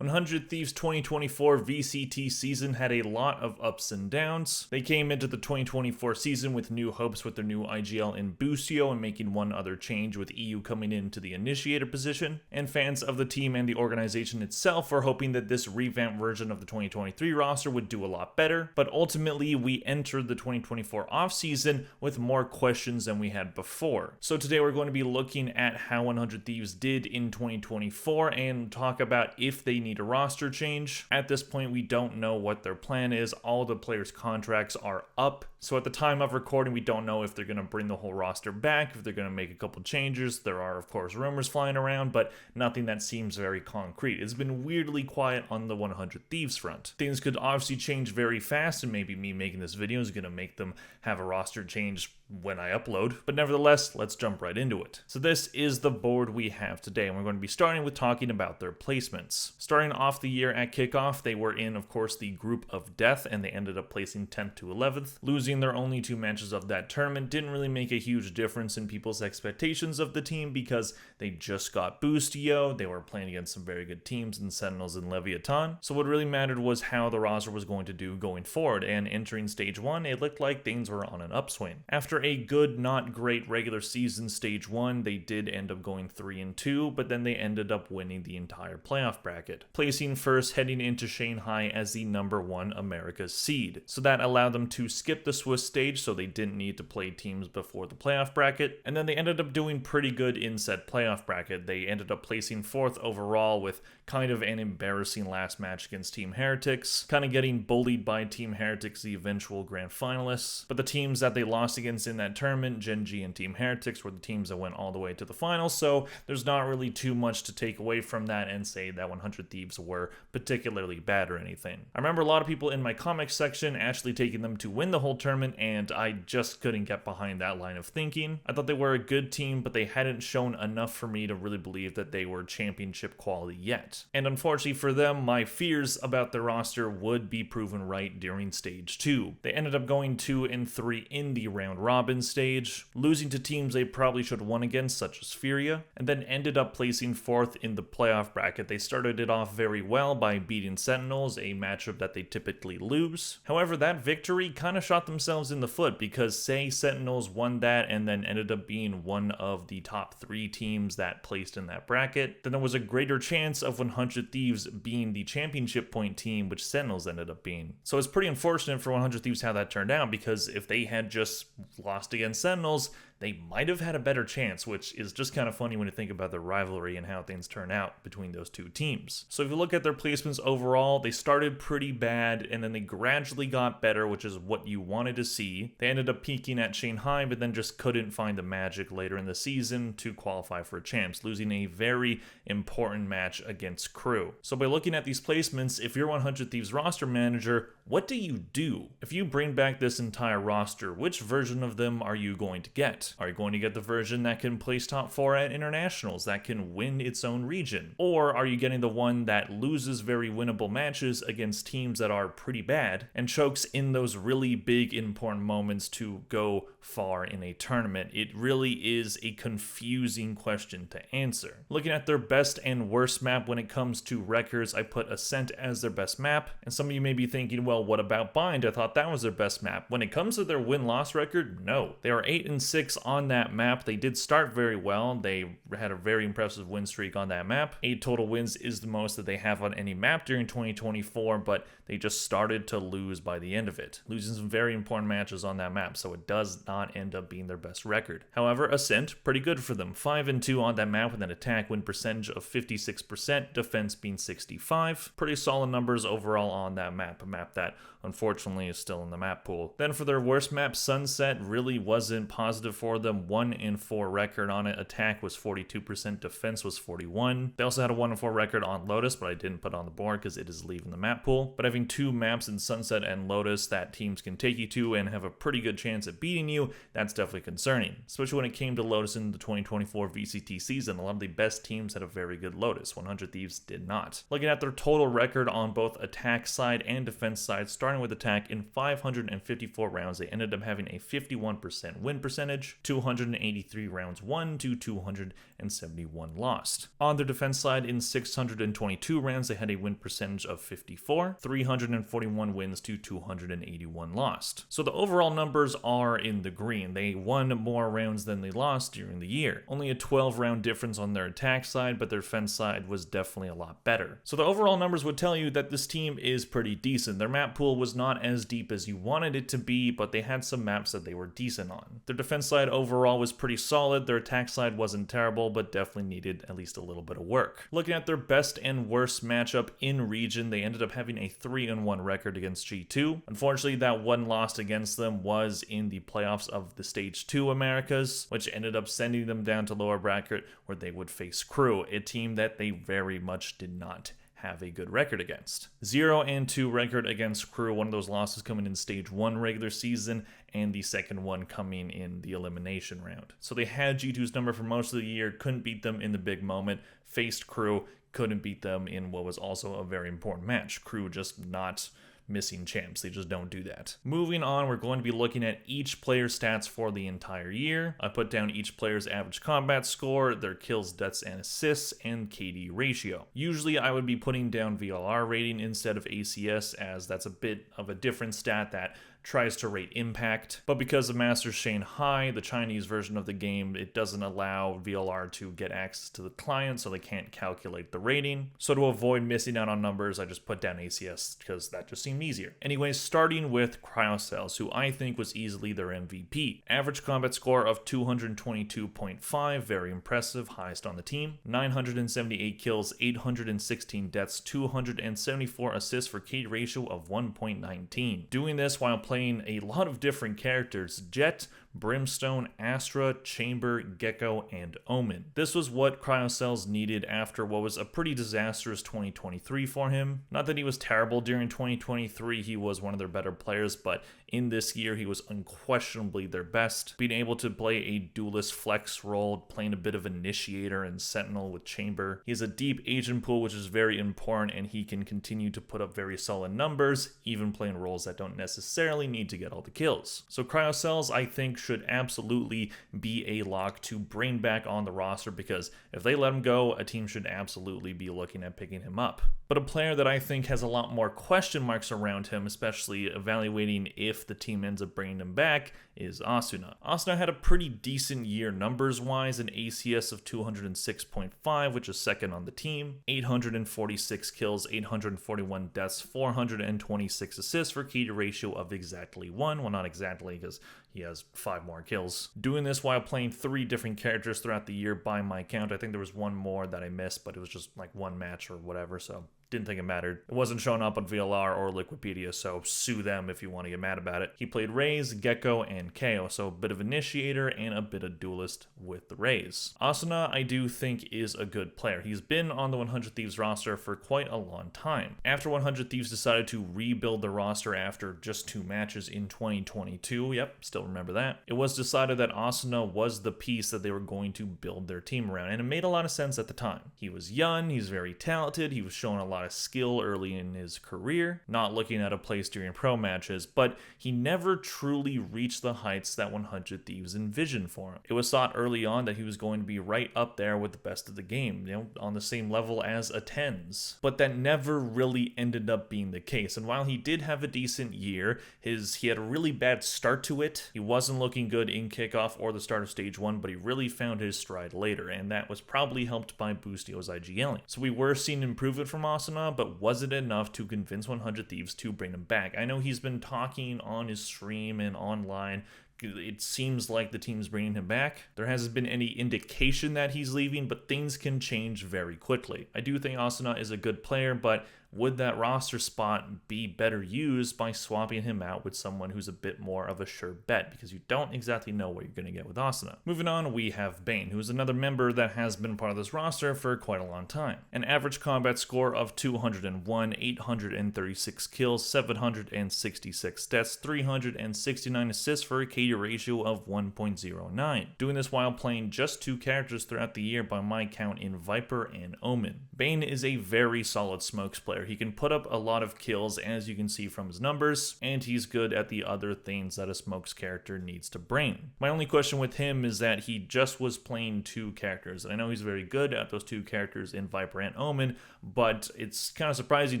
100 Thieves 2024 VCT season had a lot of ups and downs. They came into the 2024 season with new hopes with their new IGL in Boostio and making one other change with EU coming into the initiator position. And fans of the team and the organization itself are hoping that this revamped version of the 2023 roster would do a lot better. But ultimately, we entered the 2024 offseason with more questions than we had before. So today we're going to be looking at how 100 Thieves did in 2024 and talk about if they need a roster change. At this point, we don't know what their plan is. All the players' contracts are up. So at the time of recording, we don't know if they're going to bring the whole roster back, if they're going to make a couple changes. There are, of course, rumors flying around, but nothing that seems very concrete. It's been weirdly quiet on the 100 Thieves front. Things could obviously change very fast, and maybe me making this video is going to make them have a roster change when I upload. But nevertheless, let's jump right into it. So this is the board we have today, and we're going to be starting with talking about their placements. Starting off the year at kickoff, they were in, of course, the group of death, and they ended up placing 10th to 11th. Losing their only two matches of that tournament didn't really make a huge difference in people's expectations of the team because they just got Boostio. They were playing against some very good teams in Sentinels and Leviathan. So what really mattered was how the roster was going to do going forward, and entering stage 1, it looked like things were on an upswing. After a good, not great regular season stage 1, they did end up going 3-2, but then they ended up winning the entire playoff bracket, placing first heading into Shanghai as the #1 America's seed. So that allowed them to skip the Swiss stage, so they didn't need to play teams before the playoff bracket, and then they ended up doing pretty good in said playoff bracket. They ended up placing 4th overall with kind of an embarrassing last match against Team Heretics, kind of getting bullied by Team Heretics, the eventual grand finalists. But the teams that they lost against in that tournament, Gen G and Team Heretics, were the teams that went all the way to the finals, so there's not really too much to take away from that and say that 100 Thieves were particularly bad or anything. I remember a lot of people in my comics section actually taking them to win the whole tournament, and I just couldn't get behind that line of thinking. I thought they were a good team, but they hadn't shown enough for me to really believe that they were championship quality yet. And unfortunately for them, my fears about their roster would be proven right during stage 2. They ended up going 2-3 in the round robin stage, losing to teams they probably should have won against, such as Furia, and then ended up placing 4th in the playoff bracket. They started it off very well by beating Sentinels, a matchup that they typically lose. However, that victory kind of shot themselves in the foot because say Sentinels won that and then ended up being one of the top 3 teams that placed in that bracket, then there was a greater chance of 100 Thieves being the championship point team, which Sentinels ended up being. So it's pretty unfortunate for 100 Thieves how that turned out, because if they had just lost against Sentinels, they might have had a better chance, which is just kind of funny when you think about the rivalry and how things turn out between those two teams. So if you look at their placements overall, they started pretty bad and then they gradually got better, which is what you wanted to see. They ended up peaking at Shanghai, but then just couldn't find the magic later in the season to qualify for champs, losing a very important match against Crew. So by looking at these placements, if you're 100 Thieves roster manager, what do you do? If you bring back this entire roster, which version of them are you going to get? Are you going to get the version that can place top 4 at internationals, that can win its own region? Or are you getting the one that loses very winnable matches against teams that are pretty bad and chokes in those really big important moments to go far in a tournament? It really is a confusing question to answer. Looking at their best and worst map when it comes to records, I put Ascent as their best map, and some of you may be thinking, well, what about Bind? I thought that was their best map. When it comes to their win-loss record, no. They are 8-6 on that map. They did start very well. They had a very impressive win streak on that map. 8 total wins is the most that they have on any map during 2024, but they just started to lose by the end of it, losing some very important matches on that map, so it does not end up being their best record. However, Ascent, pretty good for them. 5-2 on that map with an attack win percentage of 56%, defense being 65%. Pretty solid numbers overall on that map, a map that unfortunately is still in the map pool. Then for their worst map, Sunset really wasn't positive for them. 1-4 record on it. Attack was 42%, defense was 41%. They also had a 1-4 record on Lotus, but I didn't put on the board because it is leaving the map pool. But having 2 maps in Sunset and Lotus that teams can take you to and have a pretty good chance at beating you, that's definitely concerning. Especially when it came to Lotus in the 2024 VCT season, a lot of the best teams had a very good Lotus. 100 Thieves did not. Looking at their total record on both attack side and defense side, starting with attack, in 554 rounds, they ended up having a 51% win percentage. 283 rounds won to 271 lost. On their defense side, in 622 rounds, they had a win percentage of 54, 341 wins to 281 lost. So the overall numbers are in the green. They won more rounds than they lost during the year. Only a 12 round difference on their attack side, but their defense side was definitely a lot better. So the overall numbers would tell you that this team is pretty decent. Their map pool was not as deep as you wanted it to be, but they had some maps that they were decent on. Their defense side overall was pretty solid. Their attack side wasn't terrible, but definitely needed at least a little bit of work. Looking at their best and worst matchup in region, they ended up having a 3-1 record against G2. Unfortunately, that one loss against them was in the playoffs of the Stage 2 Americas, which ended up sending them down to lower bracket where they would face Crew, a team that they very much did not have a good record against. 0-2 record against Crew, one of those losses coming in Stage 1 regular season, and the second one coming in the elimination round. So they had G2's number for most of the year, couldn't beat them in the big moment, faced Crew, couldn't beat them in what was also a very important match. Crew just not missing champs. They just don't do that. Moving on, we're going to be looking at each player's stats for the entire year. I put down each player's average combat score, their kills, deaths, and assists, and KD ratio. Usually I would be putting down VLR rating instead of ACS, as that's a bit of a different stat that tries to rate impact, but because of Master Shanghai, the Chinese version of the game, it doesn't allow VLR to get access to the client, so they can't calculate the rating. So to avoid missing out on numbers, I just put down ACS because that just seemed easier. Anyways, starting with Cryocells, who I think was easily their MVP. Average combat score of 222.5, very impressive, highest on the team. 978 kills, 816 deaths, 274 assists for KD ratio of 1.19. Doing this while playing a lot of different characters: Jet, Brimstone, Astra, Chamber, Gecko, and Omen. This was what Cryocells needed after what was a pretty disastrous 2023 for him. Not that he was terrible during 2023, he was one of their better players, but in this year he was unquestionably their best. Being able to play a duelist flex role, playing a bit of initiator and sentinel with Chamber. He has a deep agent pool, which is very important, and he can continue to put up very solid numbers, even playing roles that don't necessarily need to get all the kills. So Cryocells, I think, should absolutely be a lock to bring back on the roster, because if they let him go, a team should absolutely be looking at picking him up. But a player that I think has a lot more question marks around him, especially evaluating if the team ends up bringing him back, is Asuna. Asuna had a pretty decent year numbers-wise, an ACS of 206.5, which is second on the team, 846 kills, 841 deaths, 426 assists for KD ratio of exactly 1. Well, not exactly, because he has 5 more kills. Doing this while playing 3 different characters throughout the year by my count. I think there was one more that I missed, but it was just like one match or whatever, so didn't think it mattered. It wasn't showing up on VLR or Liquipedia, so sue them if you want to get mad about it. He played Raze, Gecko, and KO, so a bit of initiator and a bit of duelist with the Raze. Asuna, I do think, is a good player. He's been on the 100 Thieves roster for quite a long time. After 100 Thieves decided to rebuild the roster after just 2 matches in 2022, yep, still remember that, it was decided that Asuna was the piece that they were going to build their team around, and it made a lot of sense at the time. He was young, he's very talented, he was showing a lot of skill early in his career, not looking at a place during pro matches, but he never truly reached the heights that 100 Thieves envisioned for him. It was thought early on that he was going to be right up there with the best of the game, on the same level as a TenZ, but that never really ended up being the case. And while he did have a decent year, he had a really bad start to it. He wasn't looking good in kickoff or the start of stage 1, but he really found his stride later, and that was probably helped by Boostio's IGLing. So we were seeing improvement from Asuna, but was it enough to convince 100 Thieves to bring him back? I know he's been talking on his stream and online. It seems like the team's bringing him back. There hasn't been any indication that he's leaving, but things can change very quickly. I do think Asuna is a good player, but would that roster spot be better used by swapping him out with someone who's a bit more of a sure bet, because you don't exactly know what you're going to get with Asuna. Moving on, we have Bane, who is another member that has been part of this roster for quite a long time. An average combat score of 201, 836 kills, 766 deaths, 369 assists for a KD KD ratio of 1.09. Doing this while playing just 2 characters throughout the year by my count in Viper and Omen. Bane is a very solid smokes player. He can put up a lot of kills, as you can see from his numbers, and he's good at the other things that a smokes character needs to bring. My only question with him is that he just was playing 2 characters. I know he's very good at those 2 characters in Viper and Omen, but it's kind of surprising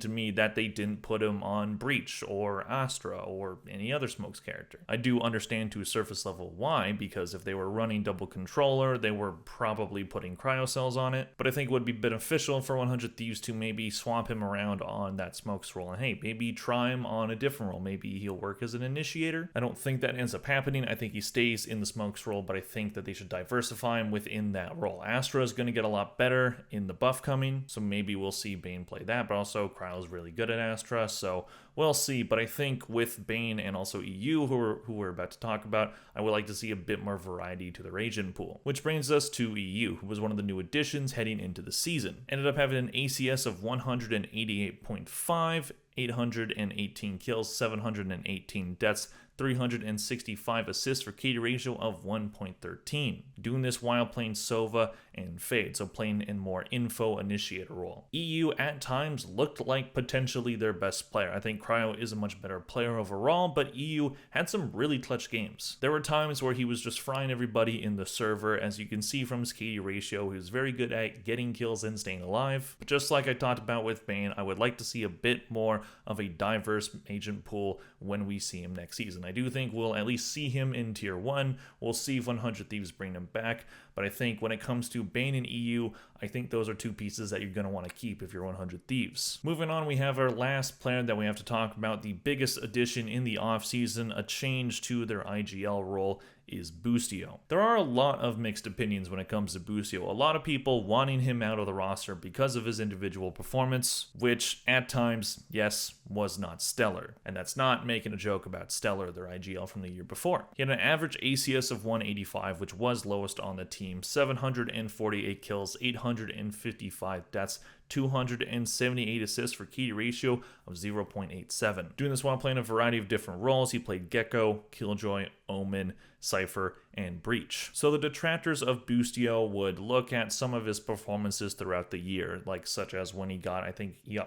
to me that they didn't put him on Breach or Astra or any other smokes character. I do understand to a surface level why, because if they were running double controller, they were probably putting cryo cells on it, but I think it would be beneficial for 100 Thieves to maybe swap him around on that smokes role, and hey, maybe try him on a different role. Maybe he'll work as an initiator. I don't think that ends up happening. I think he stays in the smokes role, but I think that they should diversify him within that role. Astra is going to get a lot better in the buff coming, so maybe we'll see Bane play that, but also Cryo's really good at Astra, so we'll see. But I think with Bane and also EU, who we're about to talk about, I would like to see a bit more variety to their agent pool. Which brings us to EU, who was one of the new additions heading into the season. Ended up having an ACS of 188.5, 818 kills, 718 deaths, 365 assists for KD ratio of 1.13. Doing this while playing Sova and Fade, so playing in more info initiator role. EU at times looked like potentially their best player. I think Cryo is a much better player overall, but EU had some really clutch games. There were times where he was just frying everybody in the server. As you can see from his KD ratio, he was very good at getting kills and staying alive. But just like I talked about with Bane, I would like to see a bit more of a diverse agent pool when we see him next season. I do think we'll at least see him in tier 1. We'll see if 100 Thieves bring him back, but I think when it comes to Bane and EU, I think those are 2 pieces that you're going to want to keep if you're 100 Thieves. Moving on, we have our last player that we have to talk about, the biggest addition in the offseason, a change to their IGL role, is Boostio. There are a lot of mixed opinions when it comes to Boostio. A lot of people wanting him out of the roster because of his individual performance, which at times, yes, was not stellar. And that's not making a joke about stellar, their IGL from the year before. He had an average ACS of 185, which was lowest on the team, 748 kills, 855 deaths, 278 assists for KD ratio of 0.87. Doing this while playing a variety of different roles. He played Gecko, Killjoy, Omen, Cypher, and Breach. So the detractors of Boostio would look at some of his performances throughout the year, like such as when he got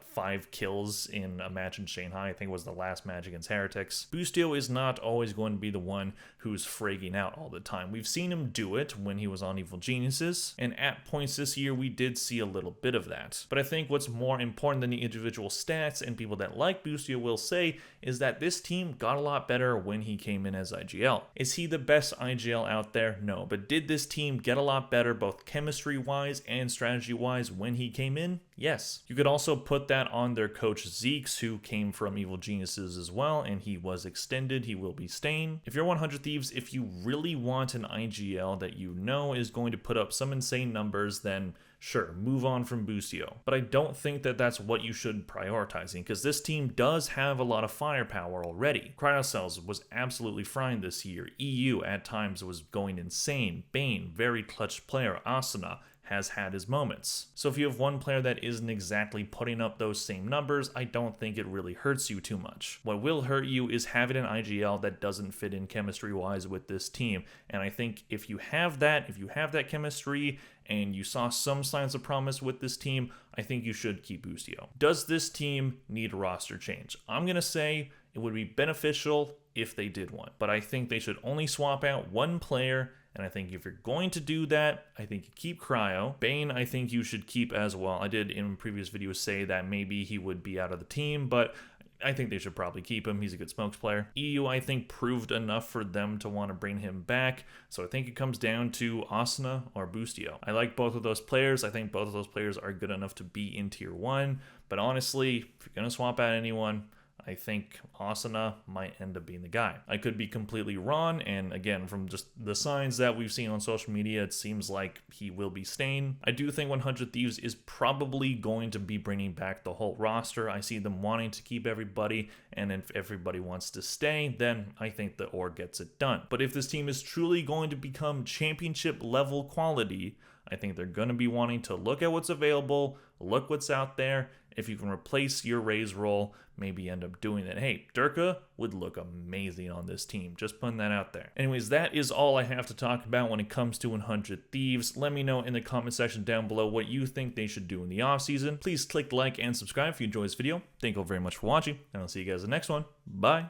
5 kills in a match in Shanghai. I think it was the last match against Heretics. Boostio is not always going to be the one who's fragging out all the time. We've seen him do it when he was on Evil Geniuses, and at points this year we did see a little bit of that. But I think what's more important than the individual stats, and people that like Boostio will say, is that this team got a lot better when he came in as IGL. Is he the best IGL out there? No. But did this team get a lot better both chemistry-wise and strategy-wise when he came in? Yes. You could also put that on their coach Zeeks, who came from Evil Geniuses as well, and he was extended. He will be staying. If you're 100 Thieves, if you really want an IGL that you know is going to put up some insane numbers, then sure, move on from Boostio. But I don't think that that's what you should prioritizing, because this team does have a lot of firepower already. Cryocells was absolutely frying this year. EU at times was going insane. Bane, very clutch player. Asuna has had his moments. So if you have one player that isn't exactly putting up those same numbers, I don't think it really hurts you too much. What will hurt you is having an IGL that doesn't fit in chemistry-wise with this team. And I think if you have that chemistry, and you saw some signs of promise with this team, I think you should keep Boostio. Does this team need a roster change? I'm going to say it would be beneficial if they did one, but I think they should only swap out one player, and I think if you're going to do that, I think you keep Cryo. Bane, I think you should keep as well. I did in previous videos say that maybe he would be out of the team, but I think they should probably keep him. He's a good smokes player. EU, I think, proved enough for them to want to bring him back. So I think it comes down to Asuna or Boostio. I like both of those players. I think both of those players are good enough to be in tier 1. But honestly, if you're going to swap out anyone, I think Asuna might end up being the guy. I could be completely wrong, and again, from just the signs that we've seen on social media, it seems like he will be staying. I do think 100 Thieves is probably going to be bringing back the whole roster. I see them wanting to keep everybody, and if everybody wants to stay, then I think the org gets it done. But if this team is truly going to become championship level quality, I think they're going to be wanting to look at what's available, look what's out there. If you can replace your Raze role, maybe end up doing it. Hey, Durka would look amazing on this team. Just putting that out there. Anyways, that is all I have to talk about when it comes to 100 Thieves. Let me know in the comment section down below what you think they should do in the offseason. Please click like and subscribe if you enjoyed this video. Thank you all very much for watching, and I'll see you guys in the next one. Bye.